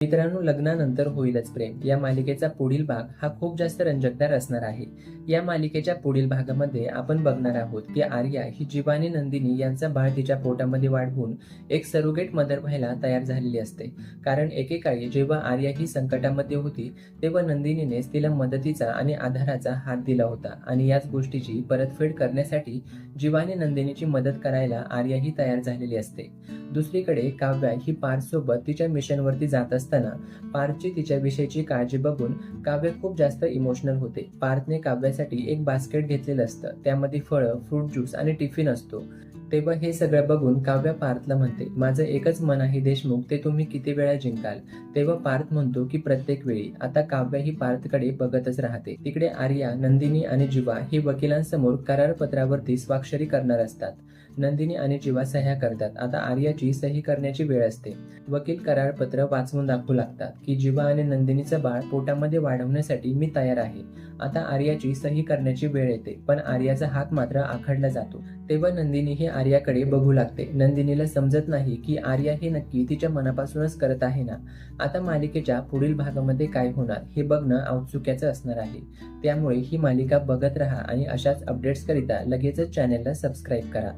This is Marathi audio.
मित्रांनो, लग्नानंतर होईलच प्रेम या मालिकेचा पुढील भाग हा खूप जास्त रंजकदार असणार आहे. या मालिकेच्या पुढील भागामध्ये आपण बघणार आहोत की आर्या ही जीवा आणि नंदिनी यांचा बाळ तिच्या पोटामध्ये वाढवून एक सरोगेट मदर व्हायला तयार झालेली असते. कारण एकेकाळी जेव्हा आर्या ही संकटामध्ये होती तेव्हा नंदिनीनेच तिला मदतीचा आणि आधाराचा हात दिला होता आणि याच गोष्टीची परतफेड करण्यासाठी जीवा आणि नंदिनीची मदत करायला आर्या ही तयार झालेली असते. दुसरीकडे काव्या ही पार्थसोबत तिच्या मिशनवरती जात असताना पार्थची तिच्याविषयीची काळजी बघून काव्य खूप जास्त इमोशनल होते. पार्थने काव्यासाठी एक बास्केट घेतलेलं असतं, त्यामध्ये फळं, फ्रूट ज्यूस आणि टिफिन असतो. तेव्हा हे सगळं बघून काव्या पार्थला म्हणते, माझं एकच मन आहे देशमुख, ते तुम्ही किती वेळा जिंकाल. तेव्हा पार्थ म्हणतो की प्रत्येक वेळी. आता काव्या ही पार्थकडे बघतच राहते. तिकडे आर्या, नंदिनी आणि जीवा ही वकिलांसमोर करारपत्रावरती स्वाक्षरी करणार असतात. नंदिनी आणि जीवा सह्या करतात. आता आर्याची सही करण्याची वेळ असते. वकील करारपत्र वाचून दाखवू लागतात की जीवा आणि नंदिनीचं बाळ पोटामध्ये वाढवण्यासाठी मी तयार आहे. आता आर्याची सही करण्याची वेळ येते, पण आर्याचा हात मात्र आखडला जातो. तेव्हा नंदिनी ही आर्याकडे बघू लागते. नंदिनीला समजत नाही की आर्या हे नक्की तिच्या मनापासूनच करत आहे ना. आता मालिकेच्या पुढील भागामध्ये काय होणार हे बघणं औत्सुक्याचं असणार आहे. त्यामुळे ही मालिका बघत राहा आणि अशाच अपडेट्स करिता लगेचच चॅनेलला सबस्क्राईब करा.